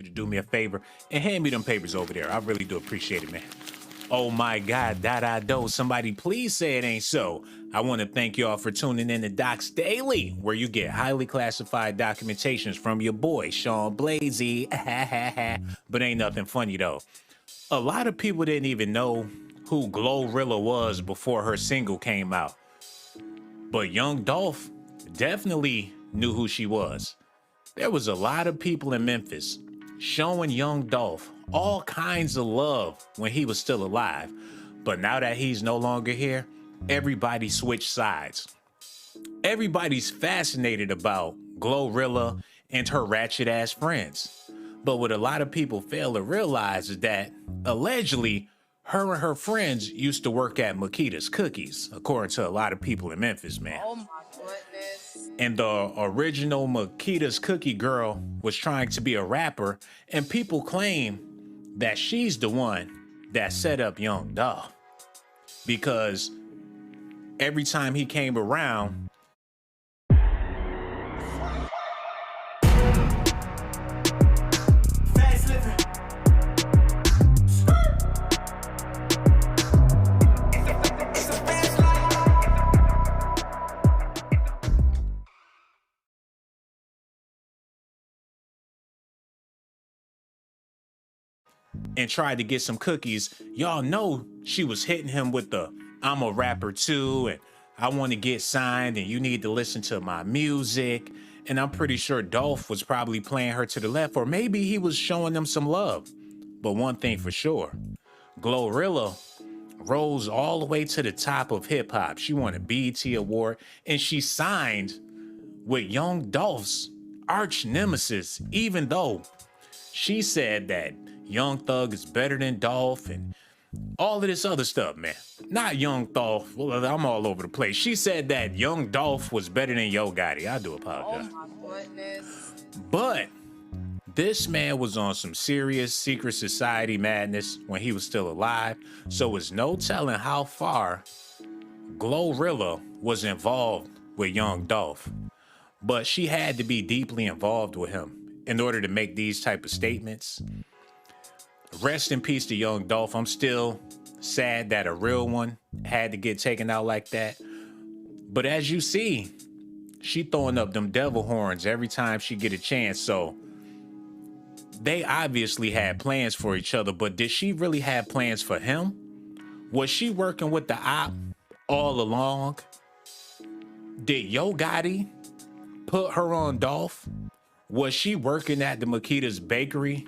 to do me a favor and hand me them papers over there. I really do appreciate it, man. Oh my God, do. Somebody please say it ain't so. I want to thank y'all for tuning in to Docs Daily, where you get highly classified documentations from your boy, Sean Blasey. But ain't nothing funny though. A lot of people didn't even know who GloRilla was before her single came out. But Young Dolph definitely knew who she was. There was a lot of people in Memphis showing Young Dolph all kinds of love when he was still alive. But now that he's no longer here, everybody switched sides. Everybody's fascinated about GloRilla and her ratchet ass friends. But what a lot of people fail to realize is that allegedly her and her friends used to work at Makita's Cookies, according to a lot of people in Memphis, man. Oh my goodness. And the original Makita's Cookie girl was trying to be a rapper, and people claim that she's the one that set up Young Dolph. Because every time he came around, and tried to get some cookies, y'all know she was hitting him with the "I'm a rapper too, and I want to get signed, and you need to listen to my music." And I'm pretty sure Dolph was probably playing her to the left, or maybe he was showing them some love. But one thing for sure, GloRilla rose all the way to the top of hip hop. She won a BET award, and she signed with Young Dolph's arch nemesis, even though she said that Young Thug is better than Dolph and all of this other stuff, man. Not Young Dolph. Well, I'm all over the place. She said that Young Dolph was better than Yo Gotti. I do apologize. Oh my goodness. But this man was on some serious secret society madness when he was still alive. So it's no telling how far GloRilla was involved with Young Dolph. But she had to be deeply involved with him in order to make these type of statements. Rest in peace to Young Dolph. I'm still sad that a real one had to get taken out like that. But as you see, she throwing up them devil horns every time she get a chance. So they obviously had plans for each other, but did she really have plans for him? Was she working with the op all along? Did Yo Gotti put her on Dolph? Was she working at the Makita's bakery?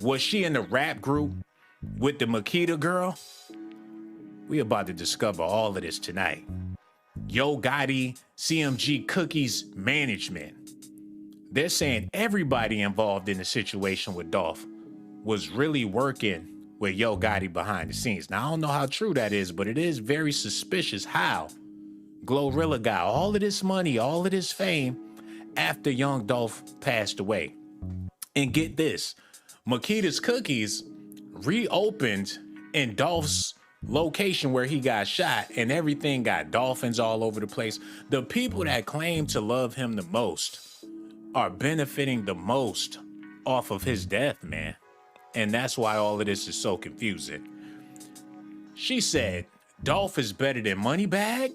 Was she in the rap group with the Makita girl? We about to discover all of this tonight. Yo Gotti, CMG Cookies management. They're saying everybody involved in the situation with Dolph was really working with Yo Gotti behind the scenes. Now, I don't know how true that is, but it is very suspicious how GloRilla got all of this money, all of this fame after Young Dolph passed away. And get this, Makita's Cookies reopened in Dolph's location where he got shot, and everything got dolphins all over the place. The people that claim to love him the most are benefiting the most off of his death, man. And that's why all of this is so confusing. She said, Dolph is better than Moneybag?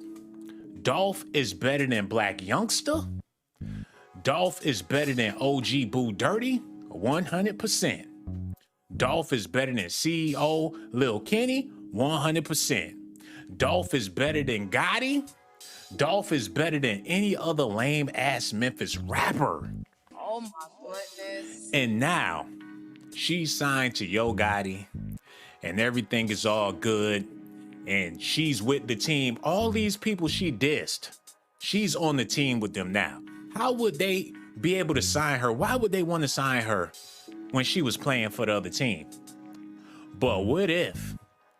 Dolph is better than Black Youngster? Dolph is better than OG Boo Dirty? 100%. Dolph is better than CEO Lil Kenny? 100%. Dolph is better than Gotti? Dolph is better than any other lame ass Memphis rapper. Oh my goodness. And now she's signed to Yo Gotti and everything is all good. And she's with the team. All these people she dissed, she's on the team with them now. How would they be able to sign her? Why would they want to sign her when she was playing for the other team? But what if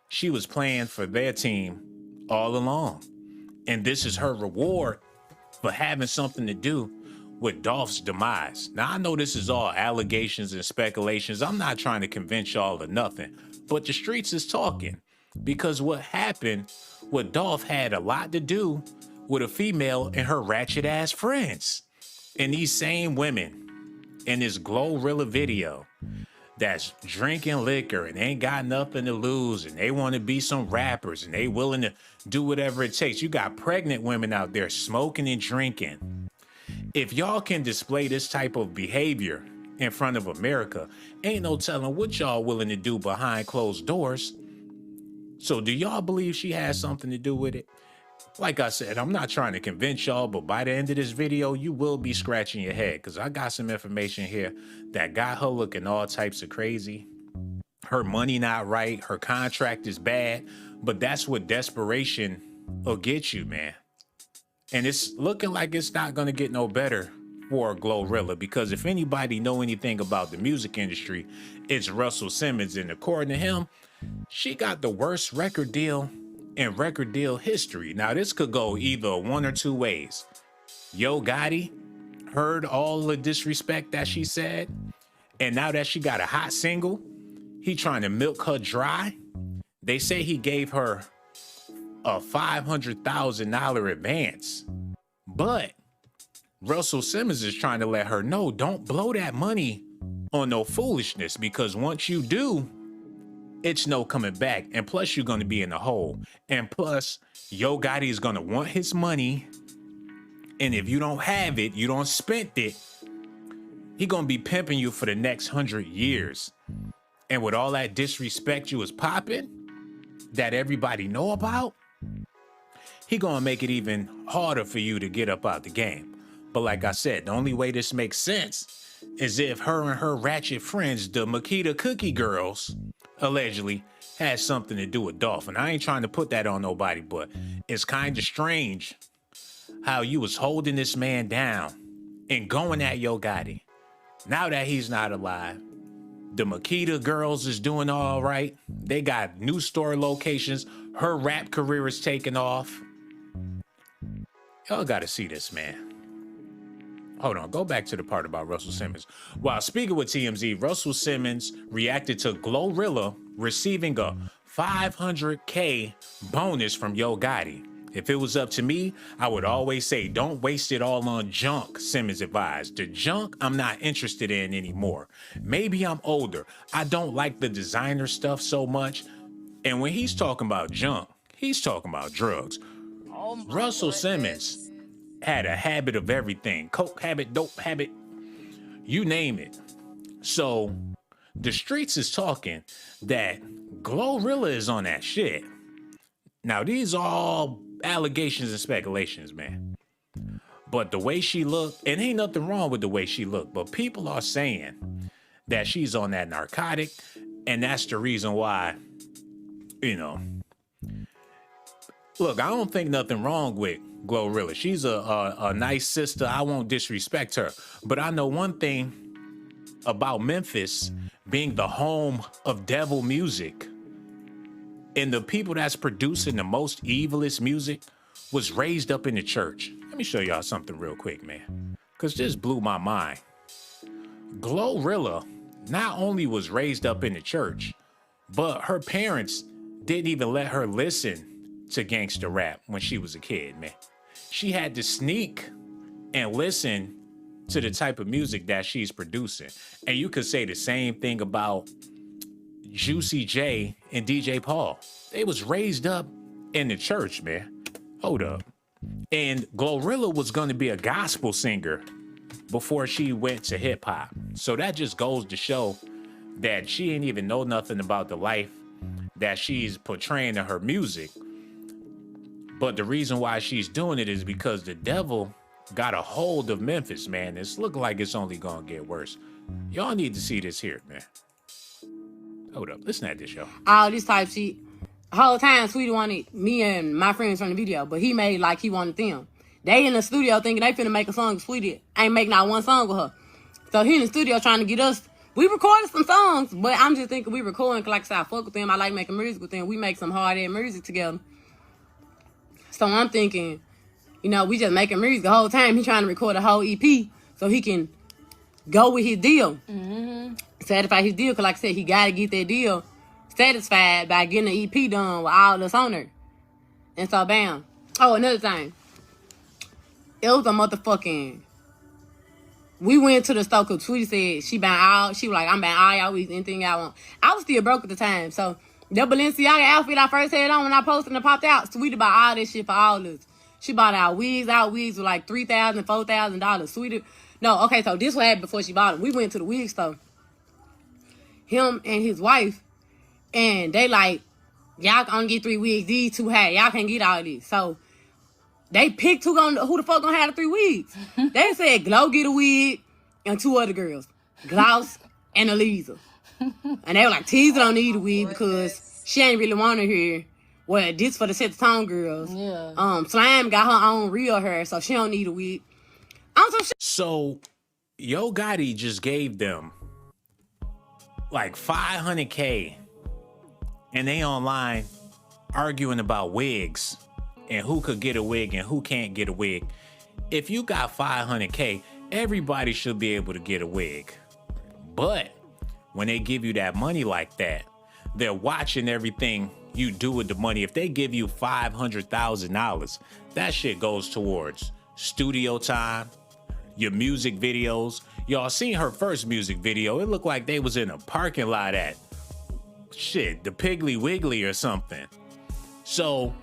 she was playing for their team all along? And this is her reward for having something to do with Dolph's demise. Now, I know this is all allegations and speculations. I'm not trying to convince y'all of nothing, but the streets is talking, because what happened with Dolph had a lot to do with a female and her ratchet ass friends. And these same women in this GloRilla video that's drinking liquor and ain't got nothing to lose and they want to be some rappers and they willing to do whatever it takes. You got pregnant women out there smoking and drinking. If y'all can display this type of behavior in front of America, ain't no telling what y'all willing to do behind closed doors. So do y'all believe she has something to do with it? Like I said, I'm not trying to convince y'all, but by the end of this video, you will be scratching your head because I got some information here that got her looking all types of crazy. Her money not right. Her contract is bad, but that's what desperation will get you, man. And it's looking like it's not going to get no better for GloRilla, because if anybody know anything about the music industry, it's Russell Simmons. And according to him, she got the worst record deal in record deal history. Now, this could go either one or two ways. Yo Gotti heard all the disrespect that she said, and now that she got a hot single, he trying to milk her dry. They say he gave her a $500,000 advance, but Russell Simmons is trying to let her know, don't blow that money on no foolishness, because once you do, it's no coming back. And plus, you're going to be in the hole. And plus, Yo Gotti is going to want his money. And if you don't have it, you don't spend it, he going to be pimping you for the next 100 years. And with all that disrespect you was popping, that everybody know about, he going to make it even harder for you to get up out the game. But like I said, the only way this makes sense is if her and her ratchet friends, the Makita Cookie Girls, allegedly had something to do with Dolph. And I ain't trying to put that on nobody, but it's kind of strange how you was holding this man down and going at Yo Gotti. Now that he's not alive, the Makita Girls is doing all right. They got new store locations. Her rap career is taking off. Y'all got to see this, man. Hold on, go back to the part about Russell Simmons. While speaking with TMZ, Russell Simmons reacted to GloRilla receiving a $500K bonus from Yo Gotti. If it was up to me, I would always say, don't waste it all on junk, Simmons advised. The junk I'm not interested in anymore. Maybe I'm older. I don't like the designer stuff so much. And when he's talking about junk, he's talking about drugs. Oh Russell Simmons had a habit of everything. Coke habit, dope habit, you name it. So the streets is talking that GloRilla is on that shit. Now, these are all allegations and speculations, man. But the way she looked, and ain't nothing wrong with the way she looked, but people are saying that she's on that narcotic, and that's the reason why, you know. Look, I don't think nothing wrong with GloRilla. She's a nice sister. I won't disrespect her. But I know one thing about Memphis being the home of devil music. And the people that's producing the most evilest music was raised up in the church. Let me show y'all something real quick, man. Because this blew my mind. GloRilla not only was raised up in the church, but her parents didn't even let her listen to gangster rap when she was a kid, man. She had to sneak and listen to the type of music that she's producing. And you could say the same thing about Juicy J and DJ Paul. They was raised up in the church, man. Hold up. And GloRilla was going to be a gospel singer before she went to hip hop. So that just goes to show that she ain't even know nothing about the life that she's portraying in her music. But the reason why she's doing it is because the devil got a hold of Memphis, man. It's looking like it's only gonna get worse. Y'all need to see this here, man. Hold up, listen at this, y'all. All this type shit. Whole time, Sweetie wanted me and my friends from the video, but he made like he wanted them. They in the studio thinking they finna make a song with Sweetie. Ain't make not one song with her. So he in the studio trying to get us. We recorded some songs, but I'm just thinking we recording, cause like I said, I fuck with them. I like making music with them. We make some hard-ass music together. So I'm thinking, you know, we just making music the whole time. He trying to record a whole EP so he can go with his deal. Mm-hmm. Satisfy his deal. Because like I said, he got to get that deal satisfied by getting the EP done with all us on there. And so, bam. Oh, another thing. It was a motherfucking we went to the store because Tweety said she was like, I'm buying all y'all wigs, anything y'all want. I was still broke at the time. So the Balenciaga outfit I first had on when I posted and it popped out, Sweetie bought all this shit for all of us. She bought our wigs were like $3,000, $4,000. Sweetie, no, okay, so this what happened before she bought them. We went to the wig store, him and his wife, and they like, y'all can only get 3 wigs, these too high, y'all can't get all this. So they picked who the fuck gonna have the 3 wigs. They said Glo get a wig and 2 other girls, Gloss and Eliza. And they were like, Teaser don't need a wig because she ain't really want to hear. Well, this for the Set the Tone girls. Yeah. Slime got her own real hair, so she don't need a wig. So Yo Gotti just gave them like $500K, and they online arguing about wigs and who could get a wig and who can't get a wig. If you got $500K, everybody should be able to get a wig. But when they give you that money like that, they're watching everything you do with the money. If they give you $500,000, that shit goes towards studio time, your music videos. Y'all seen her first music video. It looked like they was in a parking lot at shit, the Piggly Wiggly or something. So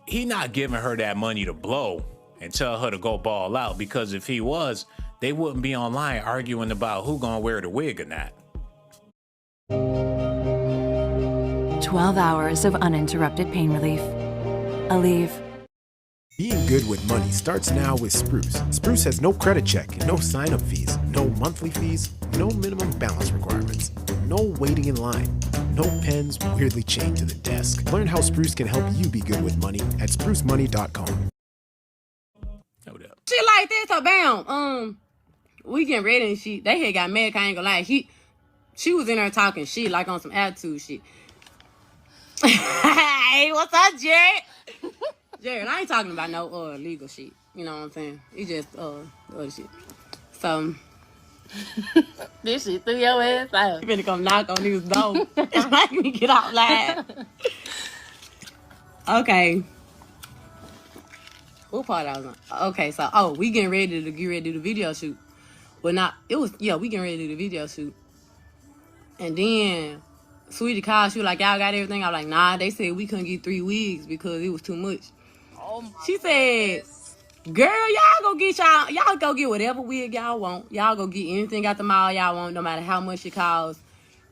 he not giving her that money to blow and tell her to go ball out, because if he was, they wouldn't be online arguing about who gonna wear the wig or not. 12 hours of uninterrupted pain relief. Aleve. Being good with money starts now with Spruce. Spruce has no credit check, no sign-up fees, no monthly fees, no minimum balance requirements, no waiting in line, no pens weirdly chained to the desk. Learn how Spruce can help you be good with money at sprucemoney.com. Hold up. Shit like this, so bam. We getting ready and they had got mad, I ain't gonna lie. She was in there talking shit, like on some attitude shit. Hey, what's up, Jared? Jared, I ain't talking about no legal shit. You know what I'm saying? It's just other shit. So This shit threw your ass out. you better come knock on his door. It's making me get out loud. Okay. What part I was on? Okay, so we getting ready to do the video shoot. We getting ready to do the video shoot. And then Sweetie called, she was like, y'all got everything? I was like, nah, they said we couldn't get 3 wigs because it was too much. She said, girl, y'all go get whatever wig y'all want. Y'all go get anything at the mall y'all want, no matter how much it costs.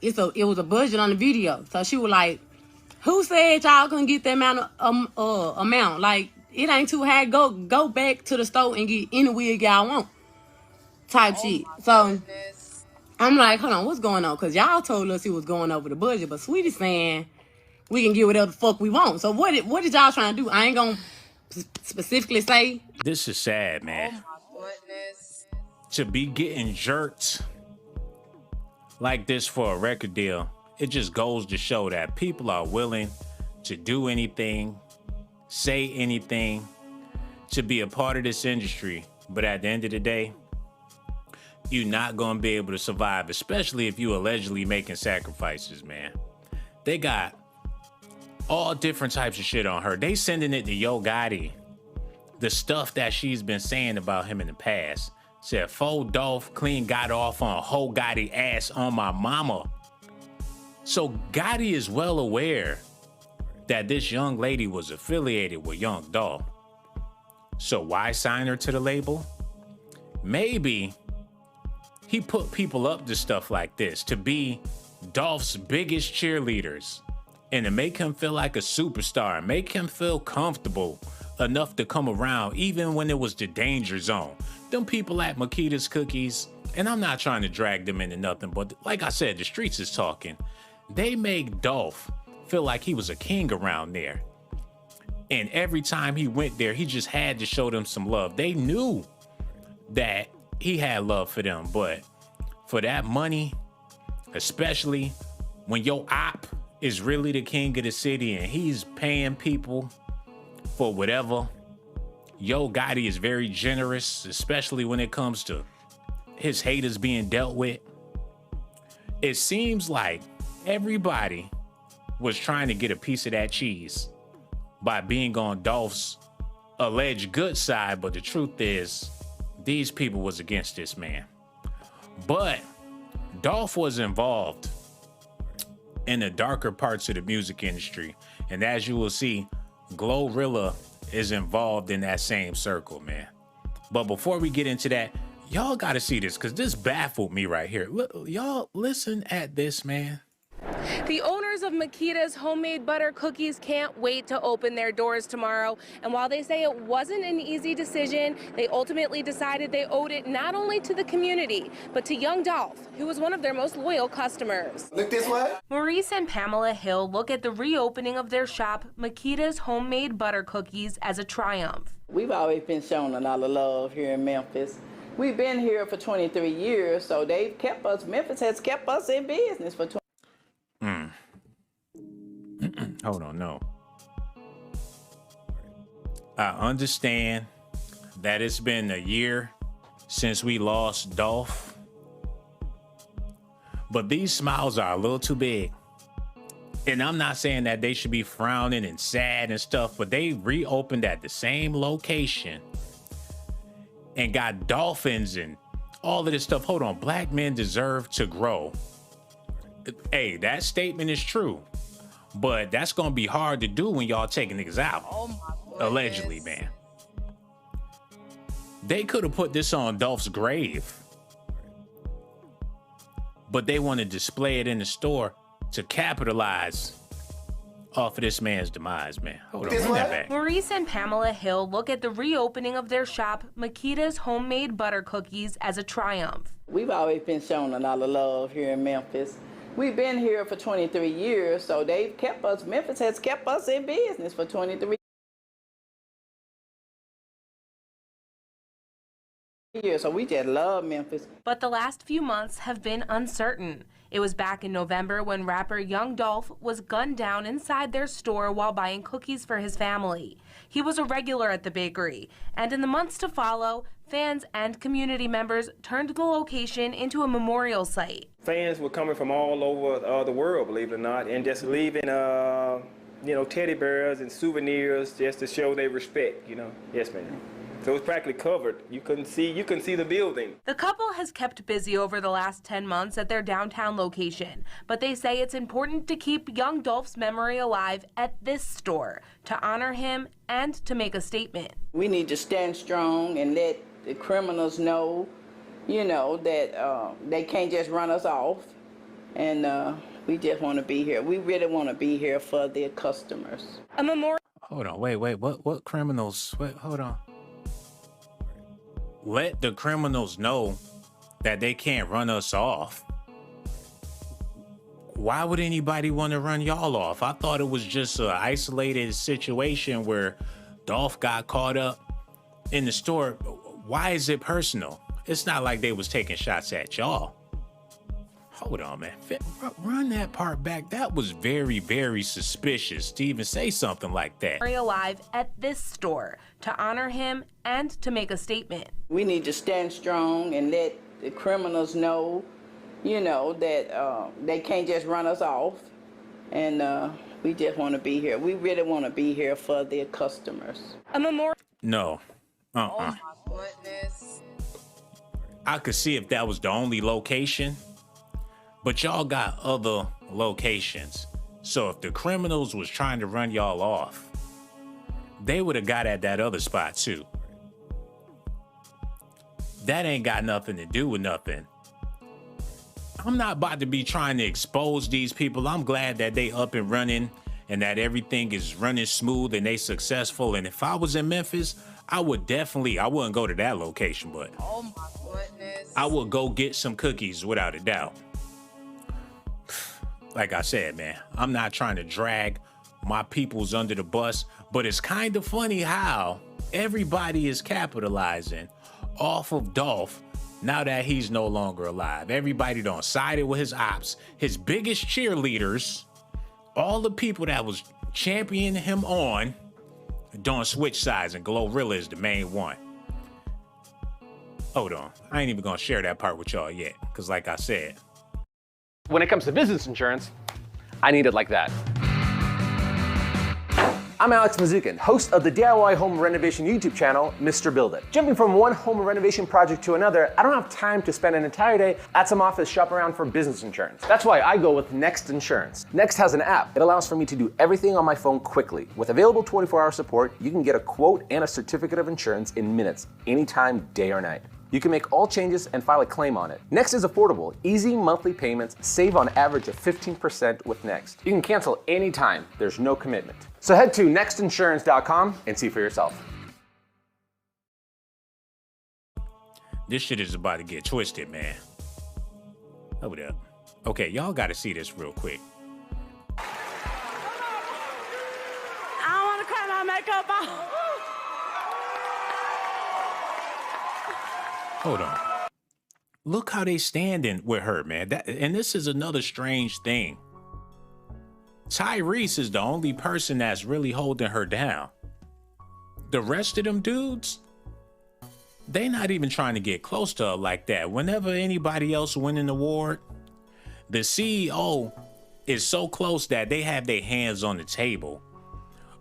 It was a budget on the video. So she was like, who said y'all couldn't get that amount? Like, it ain't too high. Go back to the store and get any wig y'all want. Type shit. So I'm like, hold on, what's going on? Because y'all told us it was going over the budget, but Sweetie saying we can get whatever the fuck we want. So what did y'all trying to do? I ain't gonna specifically say. This is sad, man. Oh my goodness. To be getting jerked like this for a record deal, it just goes to show that people are willing to do anything, say anything, to be a part of this industry. But at the end of the day, you're not going to be able to survive, especially if you allegedly making sacrifices, man. They got all different types of shit on her. They sending it to Yo Gotti. The stuff that she's been saying about him in the past. Said, Faux Dolph clean got off on whole Gotti ass on my mama. So Gotti is well aware that this young lady was affiliated with Young Dolph. So why sign her to the label? Maybe he put people up to stuff like this to be Dolph's biggest cheerleaders and to make him feel like a superstar, make him feel comfortable enough to come around even when it was the danger zone. Them people at Makita's Cookies, and I'm not trying to drag them into nothing, but like I said, the streets is talking. They make Dolph feel like he was a king around there. And every time he went there, he just had to show them some love. They knew that he had love for them, but for that money, especially when your op is really the king of the city and he's paying people for whatever, Yo Gotti is very generous, especially when it comes to his haters being dealt with. It seems like everybody was trying to get a piece of that cheese by being on Dolph's alleged good side, but the truth is these people was against this man. But Dolph was involved in the darker parts of the music industry. And as you will see, GloRilla is involved in that same circle, man. But before we get into that, y'all got to see this because this baffled me right here. Y'all listen at this, man. The owners of Makita's homemade butter cookies can't wait to open their doors tomorrow. And while they say it wasn't an easy decision, they ultimately decided they owed it not only to the community, but to Young Dolph, who was one of their most loyal customers. Look this way. Maurice and Pamela Hill look at the reopening of their shop, Makita's homemade butter cookies, as a triumph. We've always been shown a lot of love here in Memphis. We've been here for 23 years, so they've kept us, Memphis has kept us in business for 20. Hold on, no. I understand that it's been a year since we lost Dolph, but these smiles are a little too big. And I'm not saying that they should be frowning and sad and stuff, but they reopened at the same location and got dolphins and all of this stuff. Hold on, black men deserve to grow. Hey, that statement is true. But that's going to be hard to do when y'all taking niggas out. Oh my goodness. Allegedly, man. They could have put this on Dolph's grave. But they want to display it in the store to capitalize off of this man's demise, man. Hold on, run that back. Maurice and Pamela Hill look at the reopening of their shop, Makita's homemade butter cookies, as a triumph. We've always been shown a lot of love here in Memphis. We've been here for 23 years, so they've kept us, Memphis has kept us in business for 23 years, so we just love Memphis. But the last few months have been uncertain. It was back in November when rapper Young Dolph was gunned down inside their store while buying cookies for his family. He was a regular at the bakery, and in the months to follow, fans and community members turned the location into a memorial site. Fans were coming from all over the world, believe it or not, and just leaving, teddy bears and souvenirs just to show their respect, Yes, ma'am. So it was practically covered. You couldn't see the building. The couple has kept busy over the last 10 months at their downtown location, but they say it's important to keep Young Dolph's memory alive at this store to honor him and to make a statement. We need to stand strong and let the criminals know, that they can't just run us off. And we just want to be here. We really want to be here for their customers. A memorial. Hold on, wait, what criminals? Wait, hold on. Let the criminals know that they can't run us off. Why would anybody want to run y'all off? I thought it was just an isolated situation where Dolph got caught up in the store. Why is it personal? It's not like they was taking shots at y'all. Hold on, man. Run that part back. That was very, very suspicious to even say something like that. Alive at this store to honor him and to make a statement. We need to stand strong and let the criminals know, that they can't just run us off. And we just want to be here. We really want to be here for their customers. A memorial. No. Oh my goodness. I could see if that was the only location. But y'all got other locations. So if the criminals was trying to run y'all off, they would have got at that other spot too. That ain't got nothing to do with nothing. I'm not about to be trying to expose these people. I'm glad that they up and running and that everything is running smooth and they successful. And if I was in Memphis, I wouldn't go to that location, but Oh my goodness. I would go get some cookies without a doubt. Like I said, man, I'm not trying to drag my peoples under the bus, but it's kind of funny how everybody is capitalizing off of Dolph now that he's no longer alive. Everybody done sided with his ops, his biggest cheerleaders, all the people that was championing him on, don't switch sides, and GloRilla is the main one. Hold on, I ain't even gonna share that part with y'all yet, because like I said, when it comes to business insurance, I need it like that. I'm Alex Mazukin, host of the DIY home renovation YouTube channel, Mr. Build It. Jumping from one home renovation project to another, I don't have time to spend an entire day at some office shop around for business insurance. That's why I go with Next Insurance. Next has an app. It allows for me to do everything on my phone quickly. With available 24-hour support, you can get a quote and a certificate of insurance in minutes, anytime, day or night. You can make all changes and file a claim on it. Next is affordable, easy monthly payments, save on average of 15% with Next. You can cancel anytime, there's no commitment. So head to nextinsurance.com and see for yourself. This shit is about to get twisted, man. Hold up. Okay, y'all gotta see this real quick. I don't want to cut my makeup off. Hold on. Look how they standing with her, man. And this is another strange thing. Tyrese is the only person that's really holding her down. The rest of them dudes, they not even trying to get close to her like that. Whenever anybody else win an award, the CEO is so close that they have their hands on the table.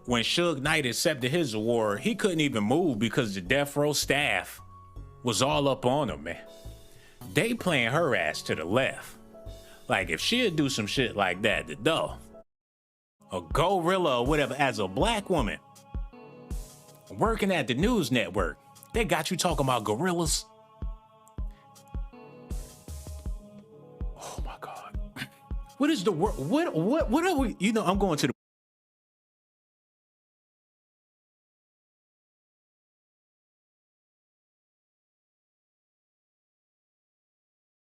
When Suge Knight accepted his award, he couldn't even move because the death row staff was all up on him, man. They playing her ass to the left. Like if she'd do some shit like that, the dough, a GloRilla or whatever, as a black woman working at the news network, they got you talking about gorillas. Oh my God. What is the word? What are we? You know, I'm going to the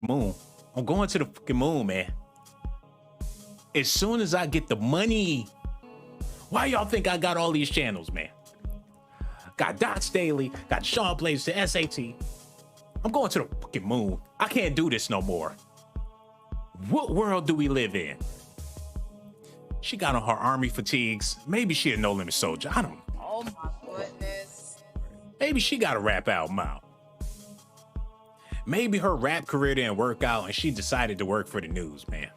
moon. I'm going to the fucking moon, man. As soon as I get the money. Why y'all think I got all these channels, man? Got Dots Daily, got Sean Plays the SAT. I'm going to the fucking moon. I can't do this no more. What world do we live in? She got on her army fatigues. Maybe she a No Limit soldier. I don't know. Oh my goodness. Maybe she got a rap album out. Maybe her rap career didn't work out and she decided to work for the news, man.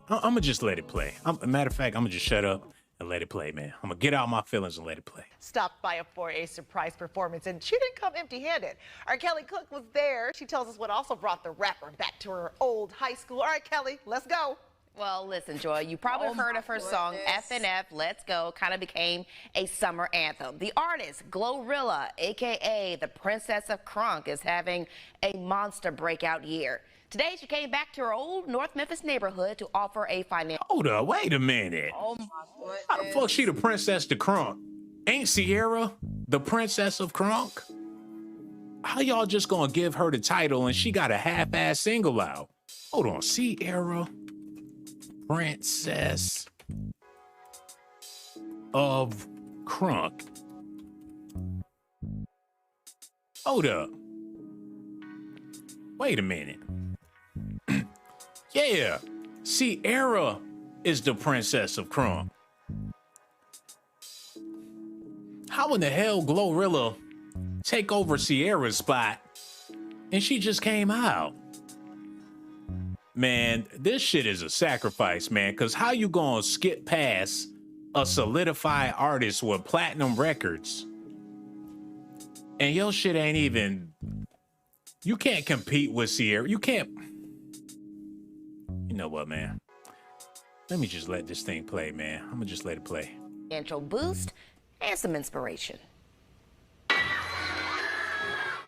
I'm gonna just let it play. Matter of fact, I'm gonna just shut up and let it play, man. I'm gonna get out my feelings and let it play. Stopped by a 4A surprise performance, and she didn't come empty-handed. Our Kelly Cook was there. She tells us what also brought the rapper back to her old high school. All right, Kelly, let's go. Well, listen, Joy, you probably heard of her song, F&F, Let's Go, kind of became a summer anthem. The artist, GloRilla, a.k.a. the Princess of Crunk, is having a monster breakout year. Today, she came back to her old North Memphis neighborhood to offer a financial... Hold up, wait a minute. Oh my goodness. How the fuck she the Princess of Crunk? Ain't Sierra the Princess of Crunk? How y'all just gonna give her the title and she got a half-ass single out? Hold on, Sierra, Princess of Crunk. Hold up. Wait a minute. Yeah, Sierra is the Princess of Crunk. How in the hell GloRilla take over Sierra's spot and she just came out? Man, this shit is a sacrifice, man, because how you gonna skip past a solidified artist with platinum records and your shit ain't even... You can't compete with Sierra. You can't... You know what, man? Let me just let this thing play, man. I'm gonna just let it play. Financial boost and some inspiration.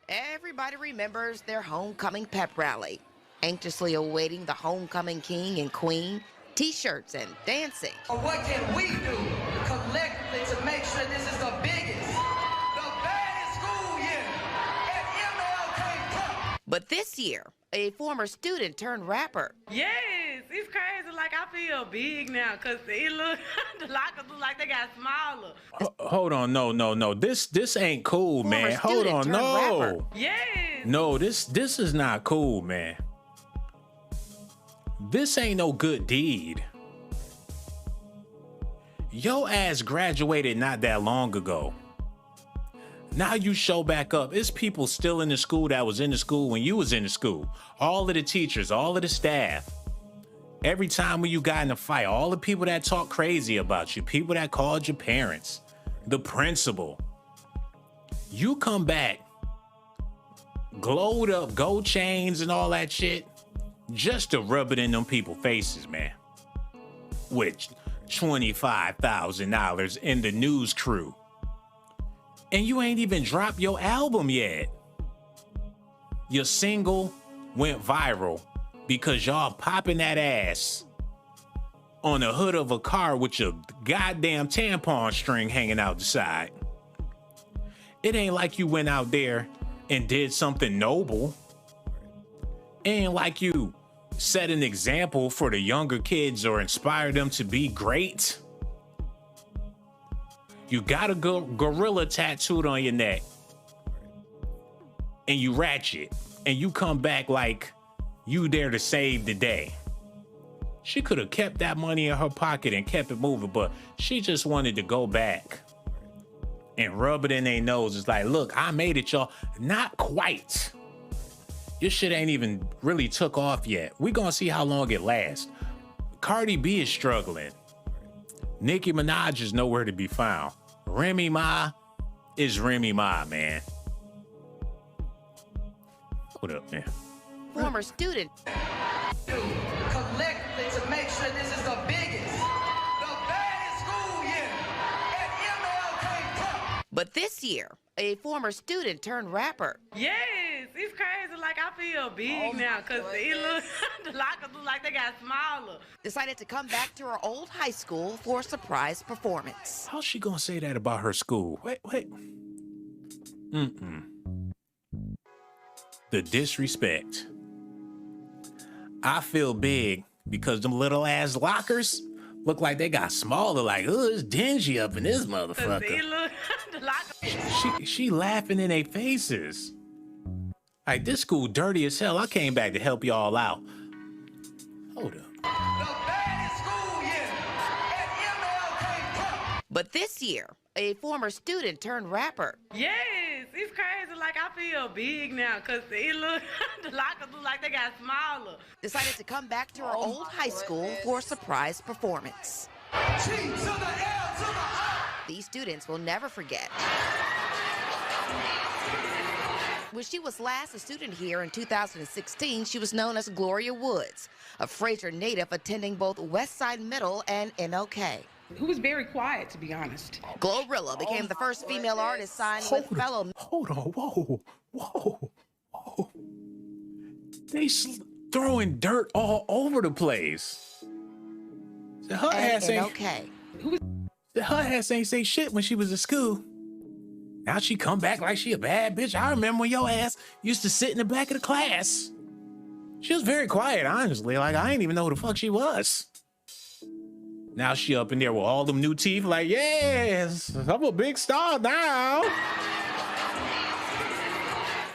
Everybody remembers their homecoming pep rally, anxiously awaiting the homecoming king and queen, t-shirts and dancing. What can we do collectively to make sure this is the biggest, the baddest school year at MLK Park? But this year, a former student turned rapper. Yes, it's crazy. Like, I feel big now because it look, the lockers look like they got smaller. Hold on, no. This ain't cool, man. Hold on, no. Rapper. Yes. No, this is not cool, man. This ain't no good deed. Yo ass graduated not that long ago. Now you show back up. It's people still in the school that was in the school when you was in the school. All of the teachers, all of the staff. Every time when you got in a fight, all the people that talk crazy about you, people that called your parents, the principal, you come back, glowed up, gold chains and all that shit, just to rub it in them people's faces, man. With $25,000 in the news crew. And you ain't even dropped your album yet. Your single went viral because y'all popping that ass on the hood of a car with your goddamn tampon string hanging out the side. It ain't like you went out there and did something noble. It ain't like you set an example for the younger kids or inspire them to be great. You got a gorilla tattooed on your neck and you ratchet and you come back like you there to save the day. She could have kept that money in her pocket and kept it moving, but she just wanted to go back and rub it in their nose. It's like, look, I made it, y'all. Not quite. Your shit ain't even really took off yet. We gonna see how long it lasts. Cardi B is struggling. Nicki Minaj is nowhere to be found. Remy Ma is Remy Ma, man. Hold up, man. Former student. Collectively to make sure this is the biggest, the baddest school year at MLK Park. But this year, a former student turned rapper. Yes, it's crazy. Like, I feel big now because the lockers look like they got smaller. Decided to come back to her old high school for a surprise performance. How's she gonna say that about her school? Wait. The disrespect. I feel big because them little ass lockers look like they got smaller. Like, oh, it's dingy up in this motherfucker. She laughing in their faces. Like, this school dirty as hell. I came back to help y'all out. Hold up. The baddest school year at MLK Park. But this year, a former student turned rapper. Yes, it's crazy. Like, I feel big now because the lockers look like they got smaller. Decided to come back to her old high school for a surprise performance. G to the L to the I. These students will never forget. When she was last a student here in 2016, she was known as Gloria Woods, a Fraser native attending both Westside Middle and MLK. Who was very quiet, to be honest. GloRilla became the first female artist signed with fellow... Hold on, whoa. They throwing dirt all over the place. Her ass ain't say shit when she was at school. Now she come back like she a bad bitch. I remember when your ass used to sit in the back of the class. She was very quiet, honestly. Like, I didn't even know who the fuck she was. Now she up in there with all them new teeth like, yes, I'm a big star now.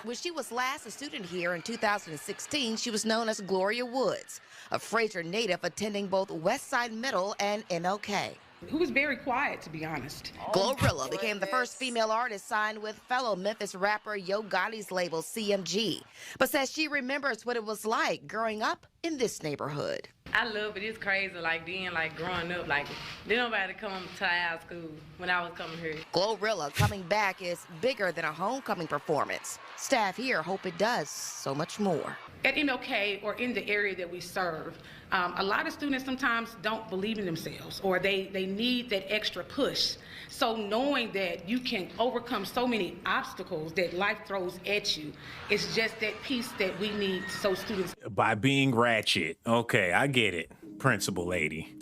When she was last a student here in 2016, she was known as Gloria Woods, a Fraser native attending both Westside Middle and MLK. Who was very quiet, to be honest. GloRilla became the first female artist signed with fellow Memphis rapper Yo Gotti's label CMG, but says she remembers what it was like growing up in this neighborhood. I love it. It's crazy. Like, then, like, growing up, like, didn't nobody come to our school when I was coming here. GloRilla coming back is bigger than a homecoming performance. Staff here hope it does so much more. At MLK or in the area that we serve, a lot of students sometimes don't believe in themselves or they need that extra push. So knowing that you can overcome so many obstacles that life throws at you, it's just that piece that we need so students... By being ratchet. Okay, I get it, principal lady.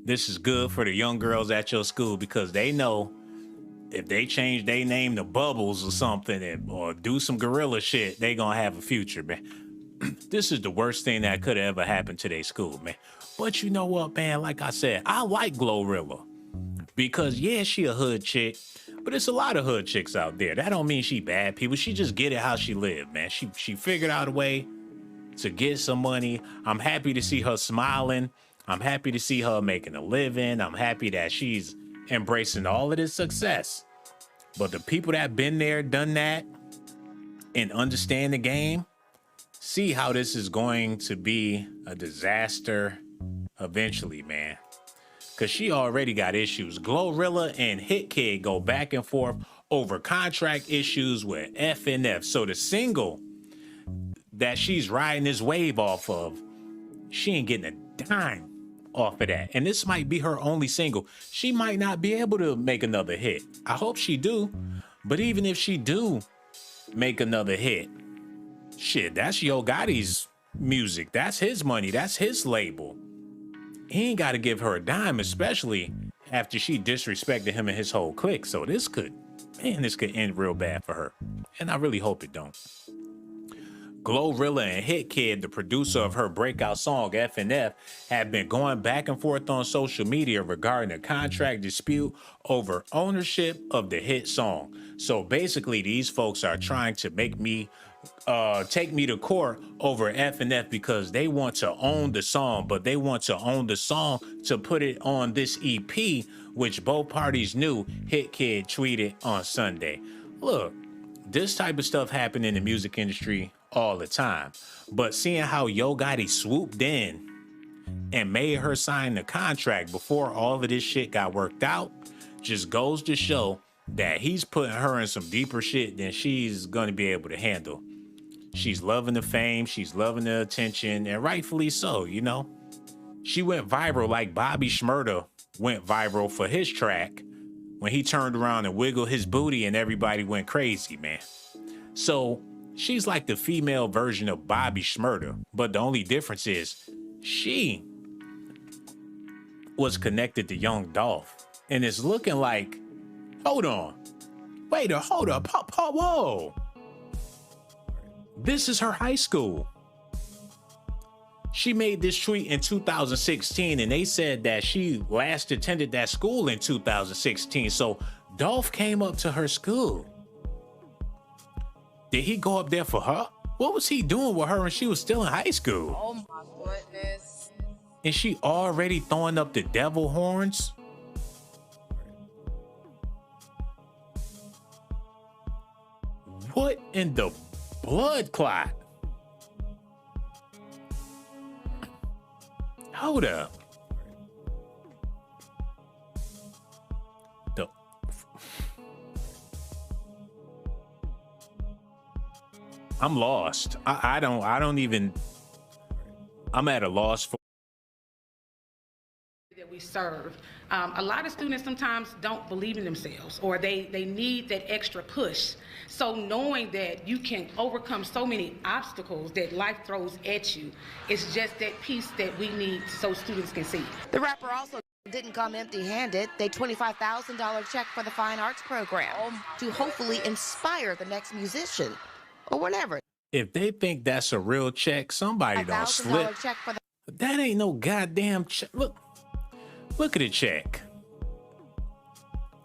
This is good for the young girls at your school because they know if they change their name to Bubbles or something or do some gorilla shit, they gonna have a future, man. This is the worst thing that could have ever happened to their school, man. But you know what, man? Like I said, I like GloRilla because, yeah, she a hood chick, but it's a lot of hood chicks out there. That don't mean she bad people. She just get it how she live, man. She figured out a way to get some money. I'm happy to see her smiling. I'm happy to see her making a living. I'm happy that she's embracing all of this success. But the people that been there, done that, and understand the game, see how this is going to be a disaster eventually, man. Cause she already got issues. GloRilla and Hit Kid go back and forth over contract issues with FNF. So the single that she's riding this wave off of, she ain't getting a dime off of that. And this might be her only single. She might not be able to make another hit. I hope she do. But even if she do make another hit, shit, that's Yo Gotti's music. That's his money. That's his label. He ain't got to give her a dime, especially after she disrespected him and his whole clique. So this could end real bad for her. And I really hope it don't. GloRilla and Hit Kid, the producer of her breakout song FNF, have been going back and forth on social media regarding a contract dispute over ownership of the hit song. So basically, these folks are trying to make me take me to court over FNF because they want to own the song, but they want to own the song to put it on this EP, which both parties knew. Hit Kid tweeted on Sunday. Look, this type of stuff happened in the music industry all the time, but seeing how Yo Gotti swooped in and made her sign the contract before all of this shit got worked out just goes to show that he's putting her in some deeper shit than she's gonna be able to handle. She's loving the fame, she's loving the attention, and rightfully so, you know. She went viral like Bobby Shmurda went viral for his track when he turned around and wiggled his booty and everybody went crazy, man. So she's like the female version of Bobby Shmurda, but the only difference is she was connected to Young Dolph, and it's looking like, hold on, hold up, whoa. This is her high school. She made this tweet in 2016, and they said that she last attended that school in 2016. So Dolph came up to her school. Did he go up there for her? What was he doing with her when she was still in high school? Oh my goodness. And she already throwing up the devil horns? What in the blood clot? Hold up. I'm lost. I don't even, I'm at a loss for that we serve. A lot of students sometimes don't believe in themselves, or they need that extra push. So knowing that you can overcome so many obstacles that life throws at you, it's just that piece that we need so students can see. The rapper also didn't come empty-handed. They $25,000 check for the fine arts program to hopefully inspire the next musician or whatever. If they think that's a real check, somebody don't slip. Check for the that ain't no goddamn check. Look at the check.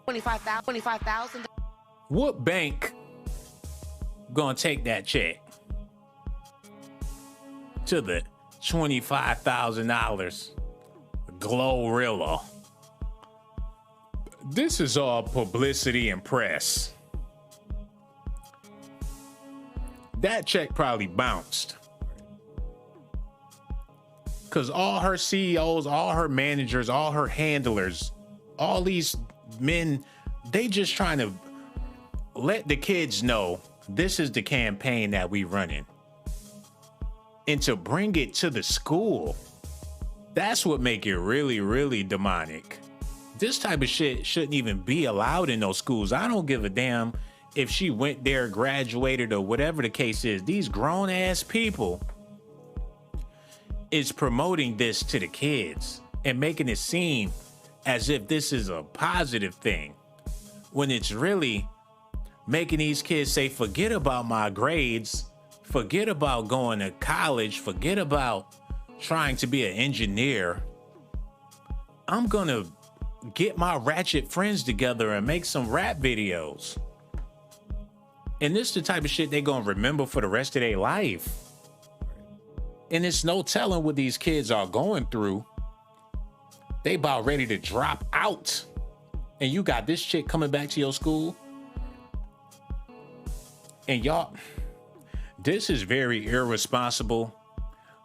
$25,000. What bank gonna take that check to the $25,000 GloRilla? This is all publicity and press. That check probably bounced. Because all her CEOs, all her managers, all her handlers, all these men, they just trying to let the kids know this is the campaign that we running. And to bring it to the school, that's what make it really, really demonic. This type of shit shouldn't even be allowed in those schools. I don't give a damn if she went there, graduated, or whatever the case is. These grown ass people is promoting this to the kids and making it seem as if this is a positive thing, when it's really making these kids say, forget about my grades, forget about going to college, forget about trying to be an engineer. I'm gonna get my ratchet friends together and make some rap videos. And this is the type of shit they gonna remember for the rest of their life. And it's no telling what these kids are going through. They about ready to drop out. And you got this chick coming back to your school. And y'all, this is very irresponsible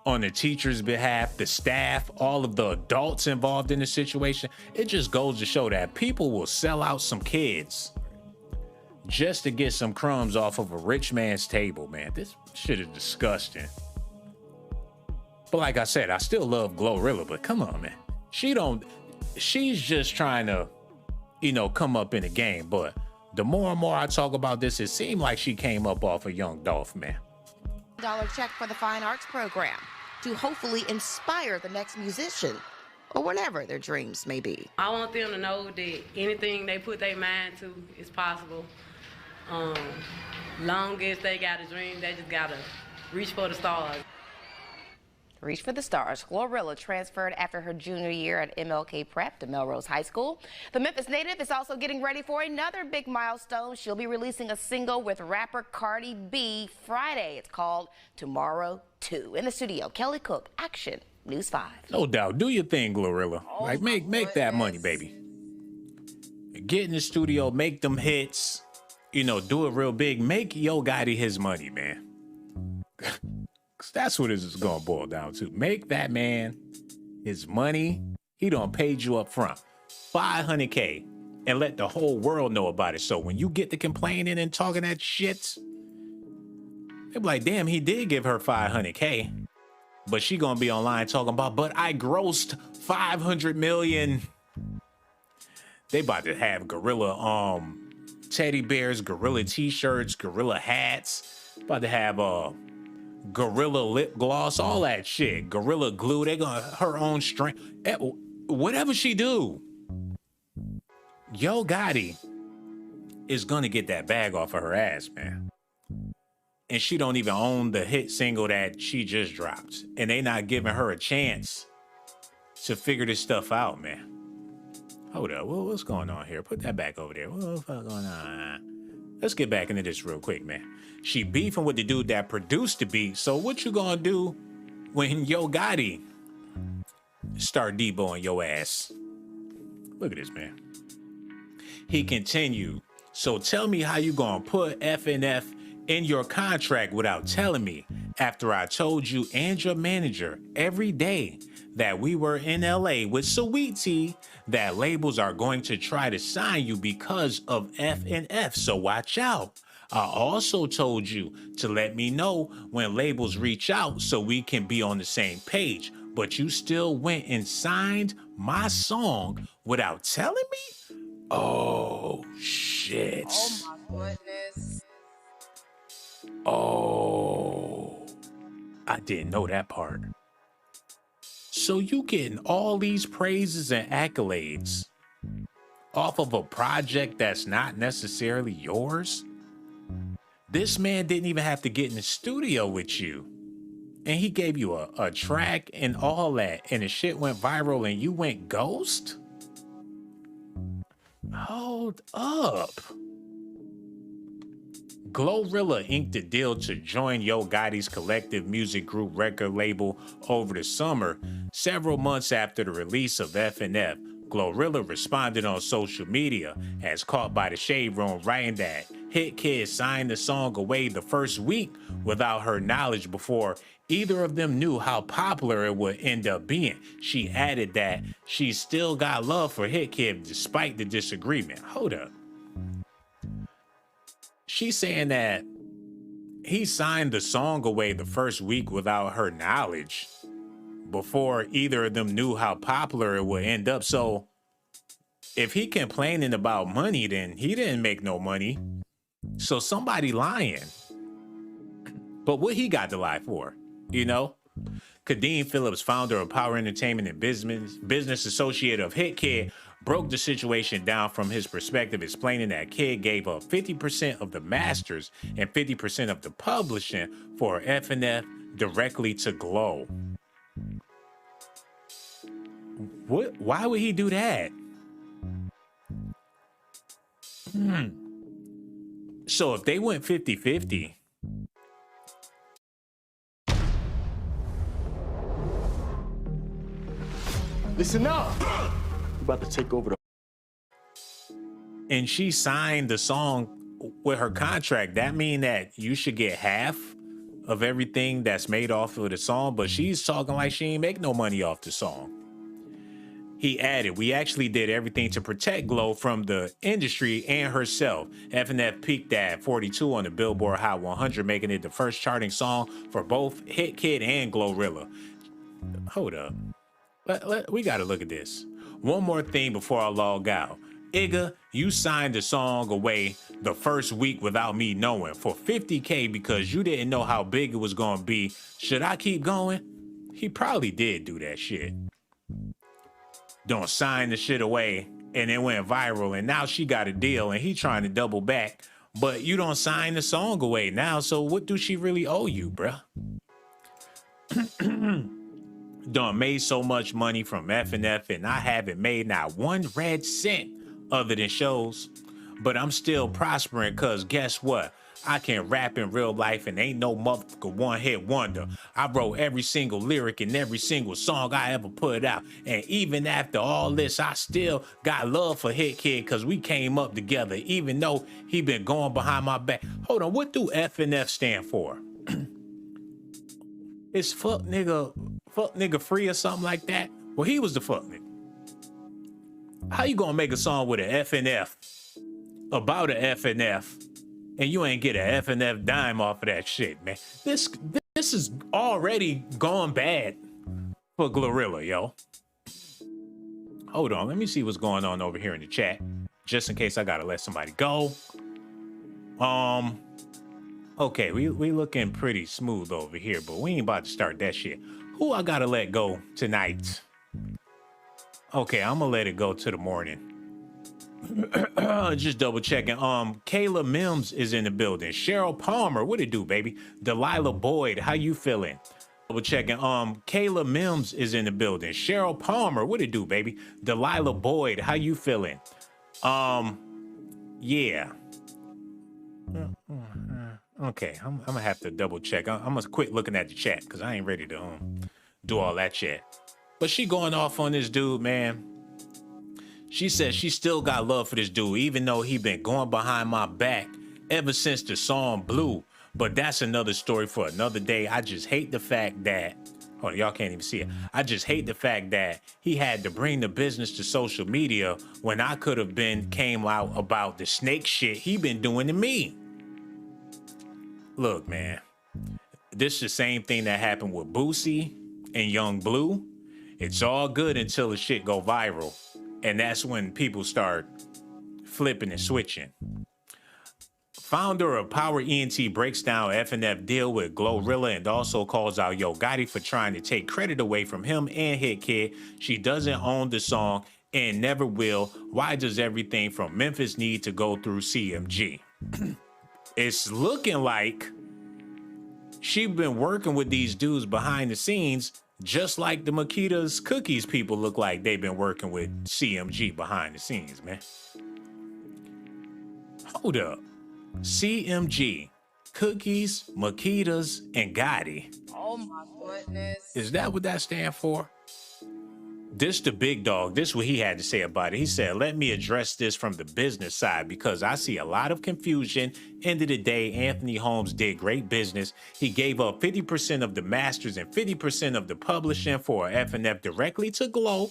on the teacher's behalf, the staff, all of the adults involved in the situation. It just goes to show that people will sell out some kids just to get some crumbs off of a rich man's table, man. This shit is disgusting. But like I said, I still love GloRilla, but come on, man. She's just trying to, come up in the game. But the more and more I talk about this, it seemed like she came up off of Young Dolph, man. $1 check for the fine arts program to hopefully inspire the next musician or whatever their dreams may be. I want them to know that anything they put their mind to is possible. Long as they got a dream, they just gotta reach for the stars. Reach for the stars. GloRilla transferred after her junior year at MLK Prep to Melrose High School. The Memphis native is also getting ready for another big milestone. She'll be releasing a single with rapper Cardi B Friday. It's called Tomorrow 2. In the studio, Kelly Cook, Action News 5. No doubt. Do your thing, GloRilla. Like, make that money, baby. Get in the studio, make them hits. Do it real big. Make Yo Gotti his money, man. That's what it's gonna boil down to. Make that man his money. He done paid you up front, $500K, and let the whole world know about it. So when you get to complaining and talking that shit, they be like, damn, he did give her $500K, but she gonna be online talking about, but I grossed $500 million. They about to have gorilla teddy bears, gorilla t-shirts, gorilla hats. About to have gorilla lip gloss, all that shit. Gorilla glue. They gonna her own strength. Whatever she do, Yo Gotti is gonna get that bag off of her ass, man. And she don't even own the hit single that she just dropped. And they not giving her a chance to figure this stuff out, man. Hold up, what's going on here? Put that back over there. What the fuck going on? Let's get back into this real quick, man. She beefing with the dude that produced the beat. So what you gonna do when Yo Gotti start deboing your ass? Look at this, man. He continued. So tell me how you gonna put FNF in your contract without telling me after I told you and your manager every day that we were in LA with Saweetie that labels are going to try to sign you because of FNF. So watch out. I also told you to let me know when labels reach out so we can be on the same page. But you still went and signed my song without telling me? Oh, shit. Oh my goodness. Oh, I didn't know that part. So you getting all these praises and accolades off of a project that's not necessarily yours? This man didn't even have to get in the studio with you. And he gave you a track and all that, and the shit went viral and you went ghost? Hold up. GloRilla inked a deal to join Yo Gotti's collective music group record label over the summer, several months after the release of FNF. GloRilla responded on social media as caught by the Shade Room, writing that Hit Kid signed the song away the first week without her knowledge before either of them knew how popular it would end up being. She added that she still got love for Hit Kid despite the disagreement. Hold up. She's saying that he signed the song away the first week without her knowledge before either of them knew how popular it would end up. So if he complaining about money, then he didn't make no money. So somebody lying. But what he got to lie for, you know? Kadeem Phillips, founder of Power Entertainment and business associate of Hit Kid, broke the situation down from his perspective, explaining that Kid gave up 50% of the masters and 50% of the publishing for FNF directly to Glo. What? Why would he do that? So if they went 50-50, listen up. We're about to take over the. And she signed the song with her contract, that mean that you should get half of everything that's made off of the song, but she's talking like she ain't make no money off the song. He added, we actually did everything to protect Glo from the industry and herself. FNF peaked at 42 on the Billboard Hot 100, making it the first charting song for both Hit Kid and GloRilla. Hold up. We got to look at this. One more thing before I log out. Igga, you signed the song away the first week without me knowing for $50K because you didn't know how big it was going to be. Should I keep going? He probably did do that shit. Don't sign the shit away and it went viral and now she got a deal and he trying to double back, but you don't sign the song away now, so what do she really owe you, bruh? Done made so much money from FNF and I haven't made not one red cent other than shows, but I'm still prospering because guess what? I can rap in real life and ain't no motherfucker one-hit wonder. I wrote every single lyric in every single song I ever put out. And even after all this, I still got love for Hit Kid because we came up together, even though he been going behind my back. Hold on, what do FNF stand for? It's fuck nigga free or something like that? Well, he was the fuck nigga. How you gonna make a song with an FNF about an FNF and you ain't get an FNF dime off of that shit, man? This is already gone bad for GloRilla, yo. Hold on, let me see what's going on over here in the chat, just in case I gotta let somebody go. Okay, we looking pretty smooth over here, but we ain't about to start that shit. Who I gotta let go tonight? Okay, I'm gonna let it go to the morning. Just double checking. Kayla Mims is in the building. Cheryl Palmer, what it do, baby? Delilah Boyd, how you feeling? Double checking. Kayla Mims is in the building. Cheryl Palmer, what it do, baby? Delilah Boyd, how you feeling? Yeah. Okay, I'm gonna have to double check. I'm gonna quit looking at the chat because I ain't ready to do all that shit. But she going off on this dude, man. She said she still got love for this dude, even though he been going behind my back ever since the song blew. But that's another story for another day. I just hate the fact that, hold on, y'all can't even see it. I just hate the fact that he had to bring the business to social media when I could have came out about the snake shit he been doing to me. Look, man, this is the same thing that happened with Boosie and Young Blue. It's all good until the shit go viral. And that's when people start flipping and switching. Founder of Power ENT breaks down FNF deal with GloRilla and also calls out Yo Gotti for trying to take credit away from him and Hit Kid. She doesn't own the song and never will. Why does everything from Memphis need to go through CMG? It's looking like she been working with these dudes behind the scenes, just like the Makita's Cookies people look like they've been working with CMG behind the scenes, man. Hold up. CMG, Cookies, Makita's, and Gotti. Oh my goodness. Is that what that stands for? This the big dog. This is what he had to say about it. He said, let me address this from the business side because I see a lot of confusion. End of the day, Anthony Holmes did great business. He gave up 50% of the masters and 50% of the publishing for FNF directly to Glo.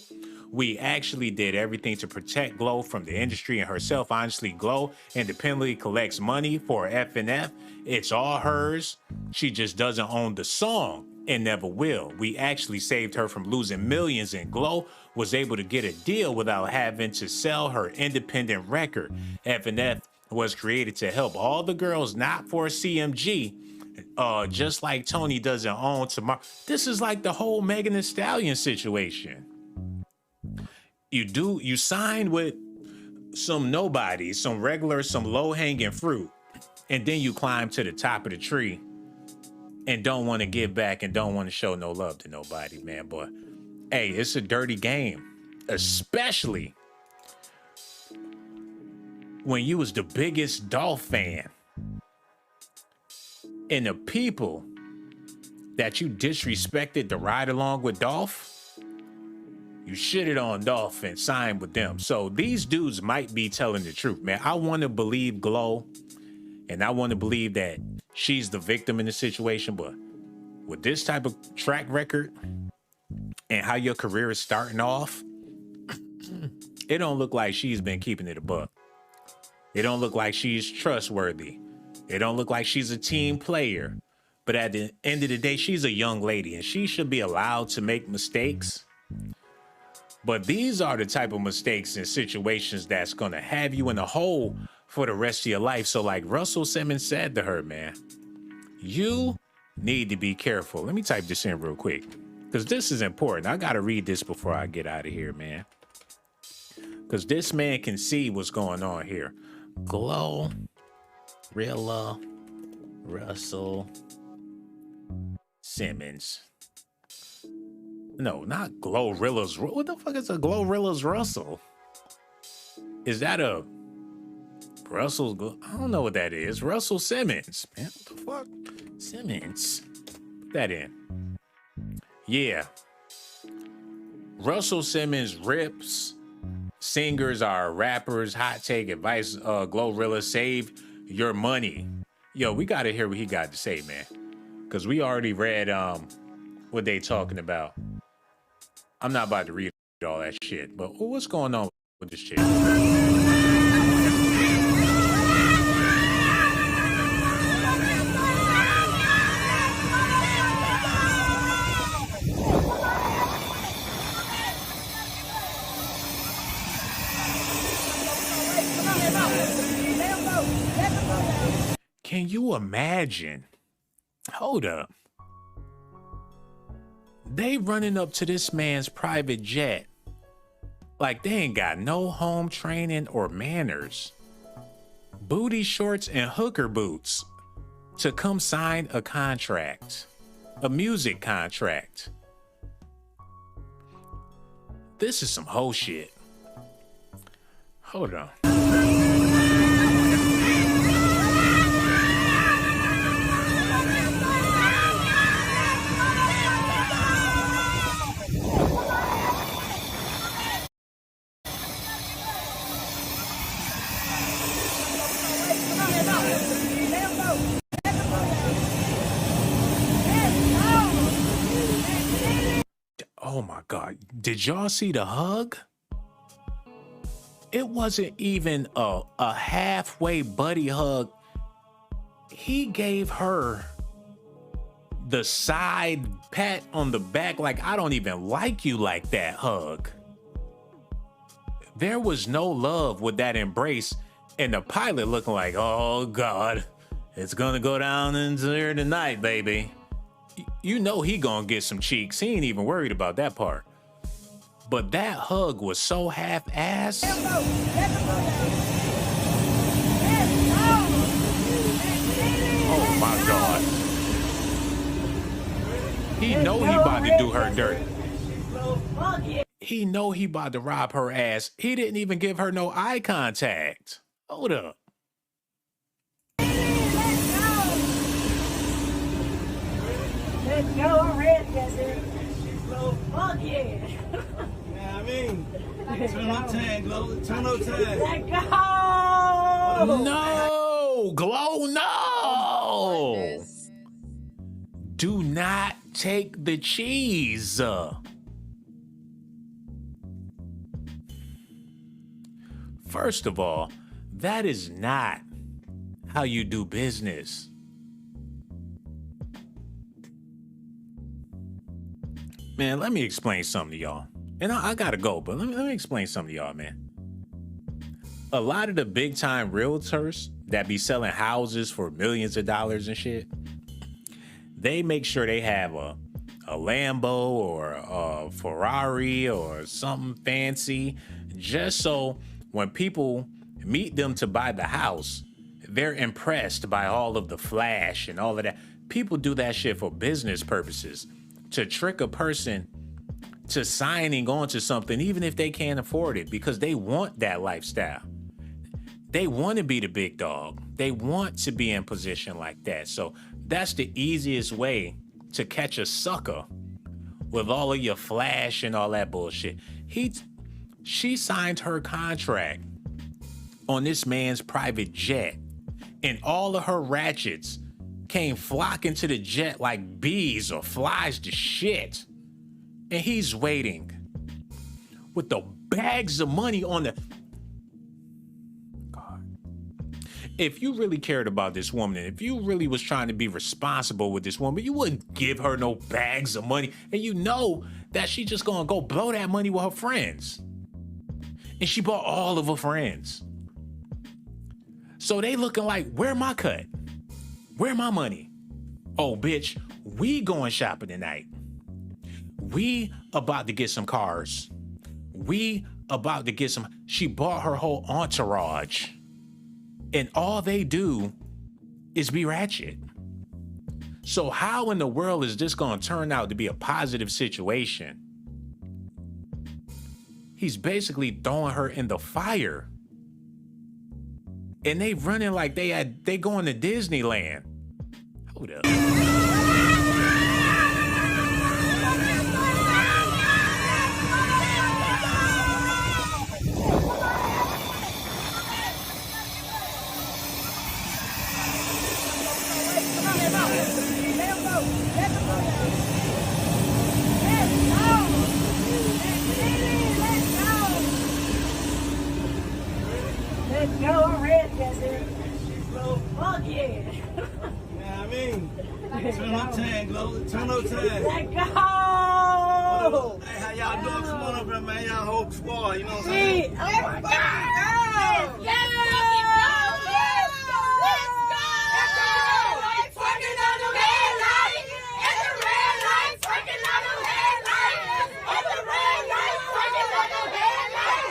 We actually did everything to protect Glo from the industry and herself. Honestly, Glo independently collects money for FNF. It's all hers. She just doesn't own the song and never will. We actually saved her from losing millions, and Glo was able to get a deal without having to sell her independent record. FNF was created to help all the girls, not for CMG. Just like Tony doesn't own tomorrow. This is like the whole Megan Thee Stallion situation. You sign with some nobody, some regular, some low-hanging fruit, and then you climb to the top of the tree and don't want to give back and don't want to show no love to nobody, man. But hey, it's a dirty game, especially when you was the biggest Dolph fan and the people that you disrespected to ride along with Dolph, you shitted on Dolph and signed with them. So these dudes might be telling the truth, man. I want to believe Glo And I want to believe that she's the victim in the situation, but with this type of track record and how your career is starting off, it don't look like she's been keeping it a buck. It don't look like she's trustworthy. It don't look like she's a team player. But at the end of the day, she's a young lady and she should be allowed to make mistakes. But these are the type of mistakes and situations that's going to have you in a hole for the rest of your life. So like Russell Simmons said to her, man, you need to be careful. Let me type this in real quick because this is important. I got to read this before I get out of here, man. Because this man can see what's going on here. GloRilla Russell Simmons. No, not GloRilla's. What the fuck is a GloRilla's Russell? Is that a Russell's? I don't know what that is. Russell Simmons. Man, what the fuck? Simmons. Put that in. Yeah. Russell Simmons rips. Singers are rappers. Hot take advice. GloRilla, save your money. Yo, we got to hear what he got to say, man. Because we already read what they talking about. I'm not about to read all that shit, but what's going on with this shit? Can you imagine? Hold up. They running up to this man's private jet like they ain't got no home training or manners. Booty shorts and hooker boots to come sign a contract, a music contract. This is some whole shit. Hold on. Oh my God. Did y'all see the hug? It wasn't even a halfway buddy hug. He gave her the side pat on the back like, I don't even like you like that hug. There was no love with that embrace, and the pilot looking like, oh God, it's gonna go down into there tonight, baby. You know he gonna get some cheeks. He ain't even worried about that part. But that hug was so half-assed. Oh my God. He know he about to do her dirt. He know he about to rob her ass. He didn't even give her no eye contact. Hold up. Let's go, red desert. Fuck yeah. Yeah, I mean, turn on time, Glo. Turn on time. Let go. No, Glo, no. Do not take the cheese. First of all, that is not how you do business. Man, let me explain something to y'all. And I gotta go, but let me explain something to y'all, man. A lot of the big time realtors that be selling houses for millions of dollars and shit, they make sure they have a Lambo or a Ferrari or something fancy, just so when people meet them to buy the house, they're impressed by all of the flash and all of that. People do that shit for business purposes, to trick a person to signing on to something, even if they can't afford it, because they want that lifestyle. They want to be the big dog. They want to be in position like that. So that's the easiest way to catch a sucker with all of your flash and all that bullshit. She signed her contract on this man's private jet. And all of her ratchets came flocking to the jet like bees or flies to shit. And he's waiting with the bags of money on the... God. If you really cared about this woman, and if you really was trying to be responsible with this woman, you wouldn't give her no bags of money. And you know that she just gonna go blow that money with her friends. And she bought all of her friends. So they looking like, where my cut? Where my money? Oh, bitch, we going shopping tonight. We about to get some cars. We about to get some... She bought her whole entourage. And all they do is be ratchet. So how in the world is this going to turn out to be a positive situation? He's basically throwing her in the fire. And they running like they going to Disneyland. Hold up. Let's go, I'm ready, goddamn. Fuck yeah. Yeah, I mean, turn on time, Glo. Turn on time. Let's go. Hey, how y'all doing? Come on up here, man. Y'all whole squad, you know what I'm saying? Oh my God. Let's go. Let's go. Twerking on the red light. At the red light. Twerking on the red light. At the red light. Twerking on the red light.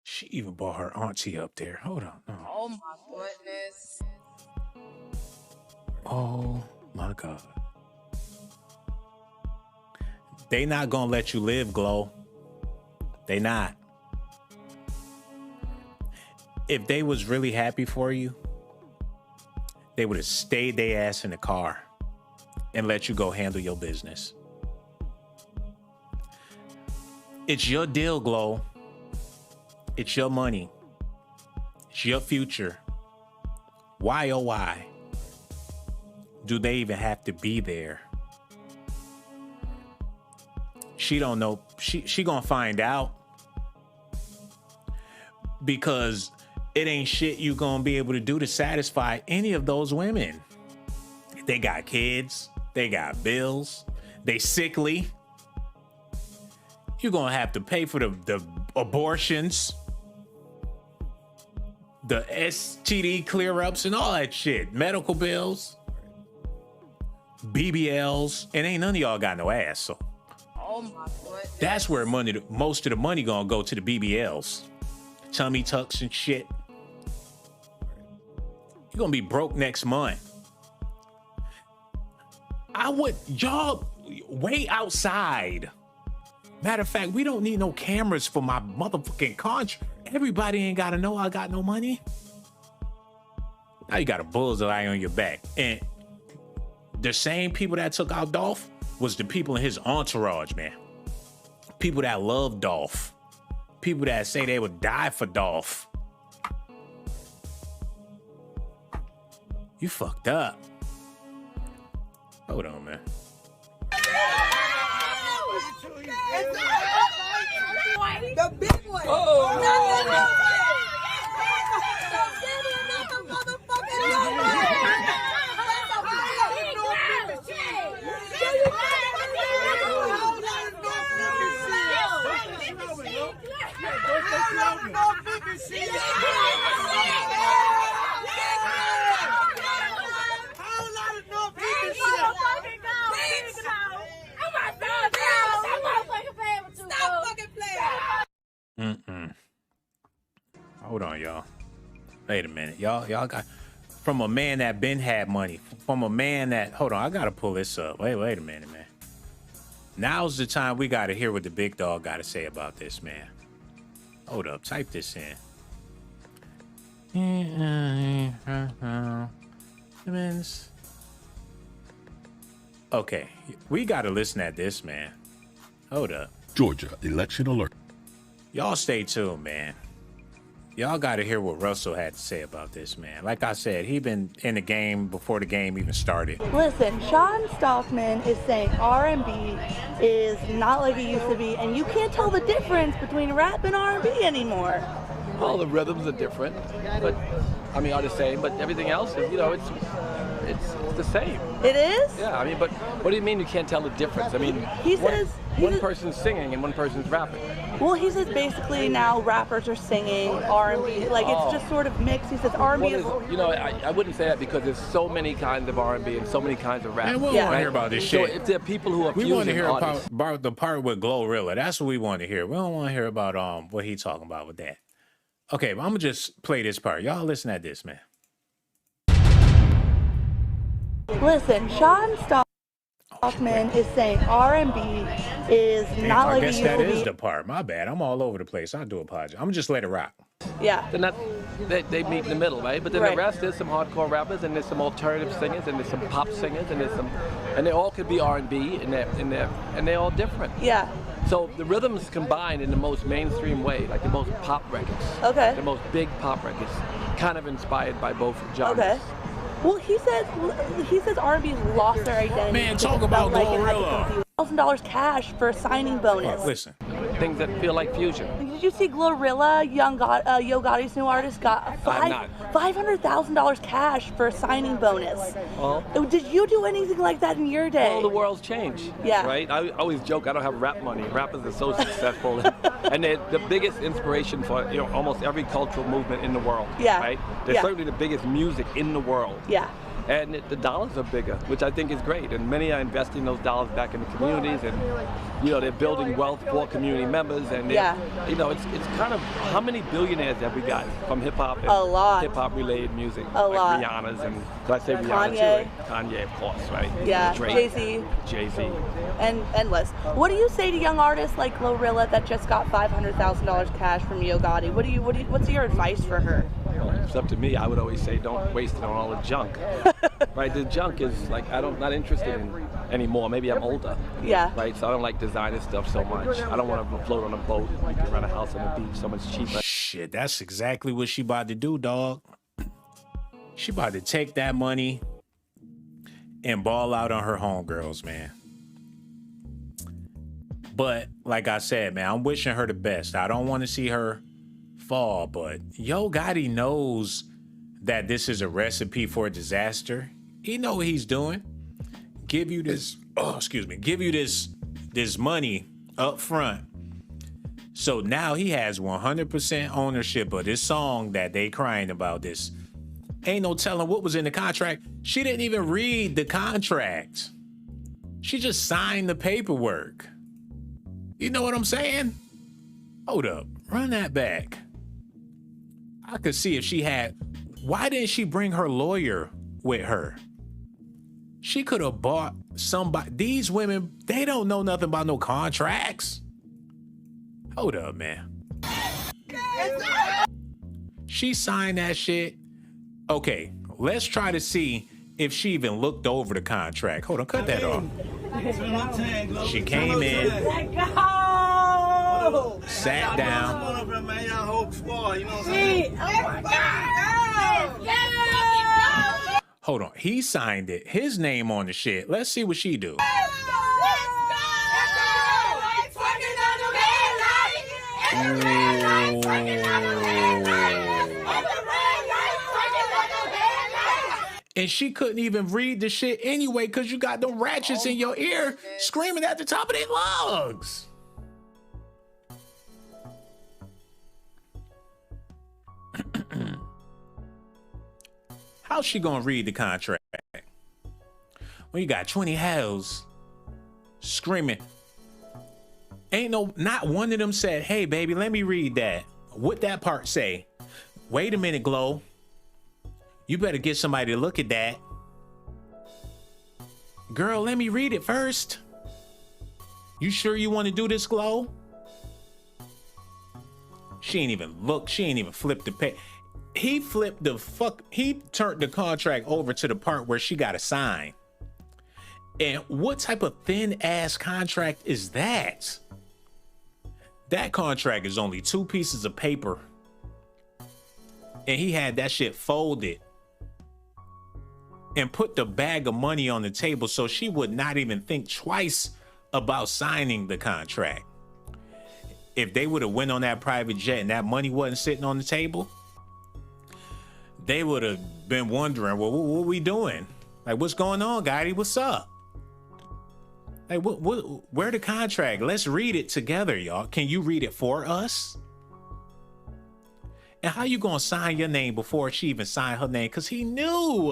She even brought her auntie up there. Hold on. No. Oh my goodness. Oh my God. They not gonna let you live, Glo. They not. If they was really happy for you, they would have stayed their ass in the car and let you go handle your business. It's your deal, Glo. It's your money. It's your future. Why, oh why do they even have to be there? She don't know. She gonna find out, because it ain't shit you gonna be able to do to satisfy any of those women. They got kids. They got bills. They sickly. You're gonna have to pay for the abortions, the STD clear-ups and all that shit. Medical bills, BBLs, and ain't none of y'all got no ass, so Oh my goodness. that's where most of the money gonna go to the BBLs. Tummy tucks and shit. You're gonna be broke next month. Y'all wait outside. Matter of fact, we don't need no cameras for my motherfucking contract. Everybody ain't gotta know I got no money. Now you got a bullseye on your back. And the same people that took out Dolph was the people in his entourage, man. People that love Dolph. People that say they would die for Dolph. You fucked up. Hold on, man. The big one. Hold on, y'all. Wait a minute. Y'all got, from a man that been had money, from a man that, hold on, I gotta pull this up. Wait a minute, man. Now's the time we gotta hear what the big dog gotta say about this, man. Hold up, type this in. Okay, we gotta listen at this, man. Hold up. Georgia election alert. Y'all stay tuned, man. Y'all got to hear what Russell had to say about this, man. Like I said, he been in the game before the game even started. Listen, Sean Stockman is saying R&B is not like it used to be, and you can't tell the difference between rap and R&B anymore. All the rhythms are different, but I mean, are the same. But everything else is, you know, it's the same. It is? Yeah, I mean, but what do you mean you can't tell the difference? I mean, one person's singing and one person's rapping. Well, he says basically now rappers are singing R&B, like it's just sort of mixed. He says R&B is... You know, I wouldn't say that because there's so many kinds of R&B and so many kinds of rap. And we want to hear about this shit. So if there are people who are we want to hear artists, about the part with GloRilla. That's what we want to hear. We don't want to hear about what he talking about with that. Okay, but I'm gonna just play this part. Y'all listen at this, man. Listen, Sean Stockman is saying R&B is not like it used to be. I guess that is the part. My bad. I'm all over the place. I do apologize. I'm gonna just let it rock. Yeah. They meet in the middle, right? But then the rest, there's some hardcore rappers, and there's some alternative singers, and there's some pop singers, and there's some, and they all could be R&B, and they're all different. Yeah. So the rhythms combined in the most mainstream way, like the most pop records. Okay. The most big pop records, kind of inspired by both genres. Okay. Well, he says R&B's lost their identity. Man, talk about GloRilla. $1,000 cash for a signing bonus. Listen. Things that feel like fusion. Did you see GloRilla, Yo Gotti's new artist, got $500,000 cash for a signing bonus? Well, did you do anything like that in your day? Well, the world's changed. Yeah. Right? I always joke, I don't have rap money. Rappers are so successful. And they're the biggest inspiration for almost every cultural movement in the world. Yeah. Right? They're certainly the biggest music in the world. Yeah. And the dollars are bigger, which I think is great. And many are investing those dollars back in the communities, and they're building wealth for community members. And it's kind of, how many billionaires have we got from hip hop? A lot. Hip hop related music. A like lot. Rihanna's, and could I say Rihanna too? Right? Kanye, of course, right? Yeah. Drake, Jay-Z. And endless. What do you say to young artists like GloRilla that just got $500,000 cash from Yo Gotti? What's your advice for her? Well, it's up to me. I would always say don't waste it on all the junk. Right? The junk is like not interested in anymore. Maybe I'm older. Yeah. Right? So I don't like designer stuff so much. I don't want to float on a boat. You can rent a house on the beach so much cheaper. Shit, that's exactly what she about to do, dog. She about to take that money and ball out on her homegirls, man. But like I said, man, I'm wishing her the best. I don't want to see her fall, but Yo Gotti knows that this is a recipe for disaster. He know what he's doing. Give you this money up front. So now he has 100% ownership of this song that they crying about. This ain't no telling what was in the contract. She didn't even read the contract. She just signed the paperwork. You know what I'm saying? Hold up, run that back. I could see if she had. Why didn't she bring her lawyer with her? She could have bought somebody. These women, they don't know nothing about no contracts. Hold up, man. She signed that shit. Okay, let's try to see if she even looked over the contract. Hold on, cut that off. She came in, sat down. Hold on, he signed it. His name on the shit. Let's see what she do. And she couldn't even read the shit anyway because you got them ratchets in your ear screaming at the top of their lungs. How's she gonna read the contract when you got 20 hells screaming? Not one of them said, "Hey baby, let me read that." What that part say? Wait a minute, Glo. You better get somebody to look at that. Girl, let me read it first. You sure you want to do this, Glo? She ain't even look. She ain't even flipped the page. He turned the contract over to the part where she got to sign. And what type of thin ass contract is that? That contract is only 2 pieces of paper. And he had that shit folded and put the bag of money on the table so she would not even think twice about signing the contract. If they would have went on that private jet and that money wasn't sitting on the table, they would have been wondering, well, what we doing? Like, what's going on, Gotti? What's up? Like, where the contract? Let's read it together, y'all. Can you read it for us? And how you gonna sign your name before she even signed her name? Because he knew.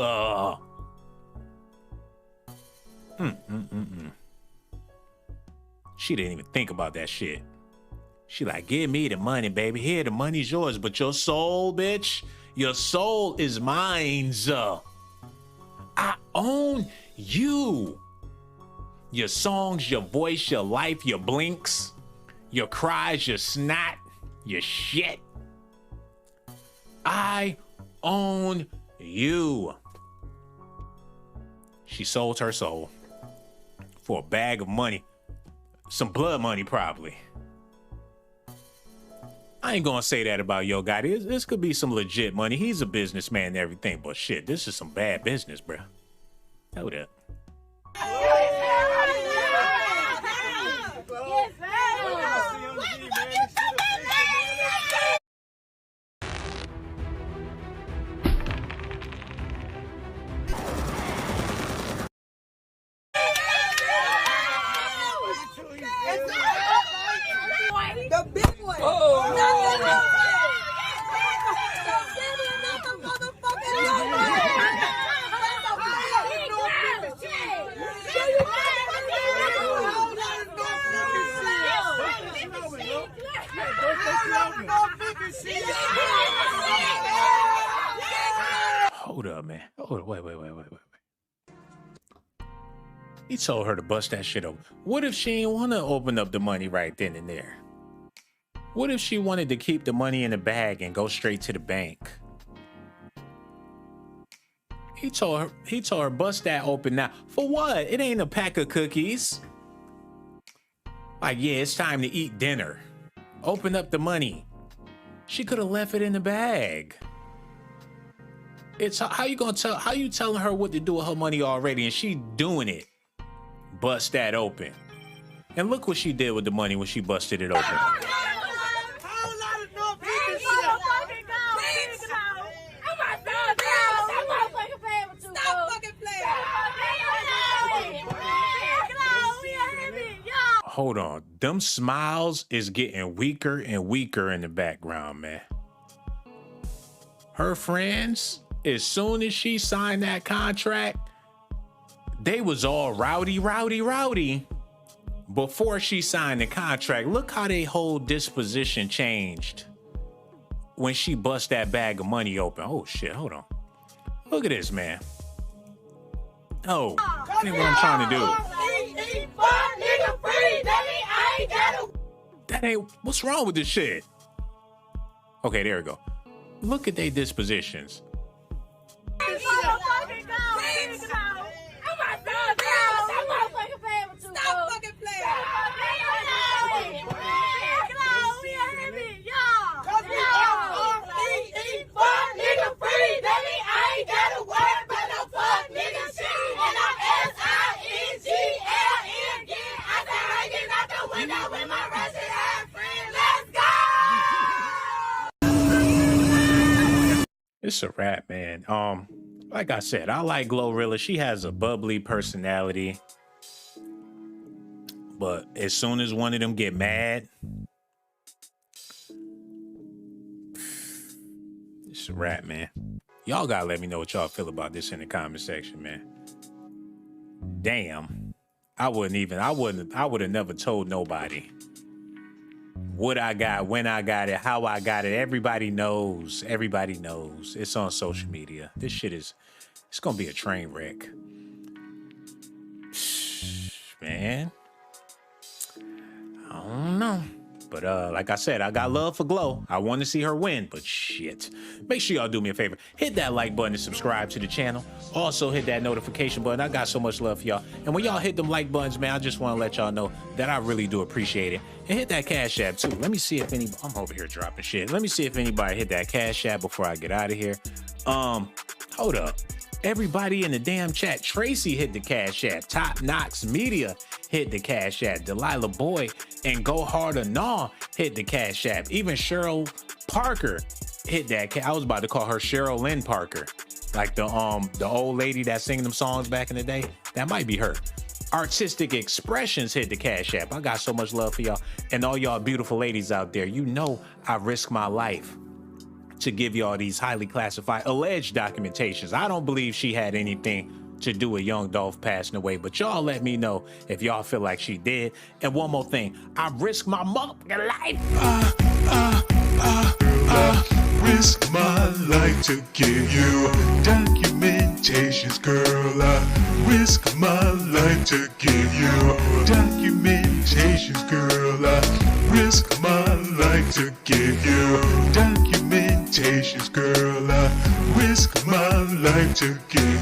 She didn't even think about that shit. She like, give me the money, baby. Here, the money's yours. But your soul, bitch, your soul is mine. I own you. Your songs, your voice, your life, your blinks, your cries, your snot, your shit. I own you. She sold her soul for a bag of money. Some blood money, probably. I ain't gonna say that about Yo Gotti. This could be some legit money. He's a businessman and everything, but shit, this is some bad business, bro. Hold up. The big one. Oh. Hold up, man. Hold up. Wait. He told her to bust that shit open. What if she didn't want to open up the money right then and there? What if she wanted to keep the money in the bag and go straight to the bank? He told her bust that open now. For what? It ain't a pack of cookies. Like, yeah, it's time to eat dinner. Open up the money. She could have left it in the bag. It's how you telling her what to do with her money already and she doing it. Bust that open. And look what she did with the money when she busted it open. Hold on. Them smiles is getting weaker and weaker in the background, man. Her friends, as soon as she signed that contract, they was all rowdy before she signed the contract. Look how they whole disposition changed when she bust that bag of money open. Oh shit, hold on. Look at this, man. Oh, that ain't what I'm trying to do. That ain't, what's wrong with this shit? Okay, there we go. Look at their dispositions. It's a wrap, man. Like I said, I like GloRilla. She has a bubbly personality. But as soon as one of them get mad, it's a wrap, man. Y'all gotta let me know what y'all feel about this in the comment section, man. Damn. I would have never told nobody what I got, when I got it, how I got it. Everybody knows. Everybody knows. It's on social media. This shit it's gonna be a train wreck. Man. I don't know. But like I said, I got love for Glo. I want to see her win, but shit. Make sure y'all do me a favor. Hit that like button and subscribe to the channel. Also hit that notification button. I got so much love for y'all. And when y'all hit them like buttons, man, I just want to let y'all know that I really do appreciate it. And hit that Cash App too. Let me see if anybody, I'm over here dropping shit. Let me see if anybody hit that Cash App before I get out of here. Hold up. Everybody in the damn chat. Tracy hit the Cash App. Top Knox Media hit the Cash App. Delilah Boy and Go Hard or Nah hit the Cash App. Even Cheryl Parker hit that. I was about to call her Cheryl Lynn Parker, like the old lady that singing them songs back in the day. That might be her. Artistic Expressions hit the Cash App. I got so much love for y'all and all y'all beautiful ladies out there. You know I risk my life to give y'all these highly classified alleged documentations. I don't believe she had anything to do with Young Dolph passing away, but y'all let me know if y'all feel like she did. And one more thing, I risk my motherfucking life. Risk my life to give you documentations, girl. I risk my life to give you documentations, girl. I risk my life to give you documentations, girl. I risk my life to give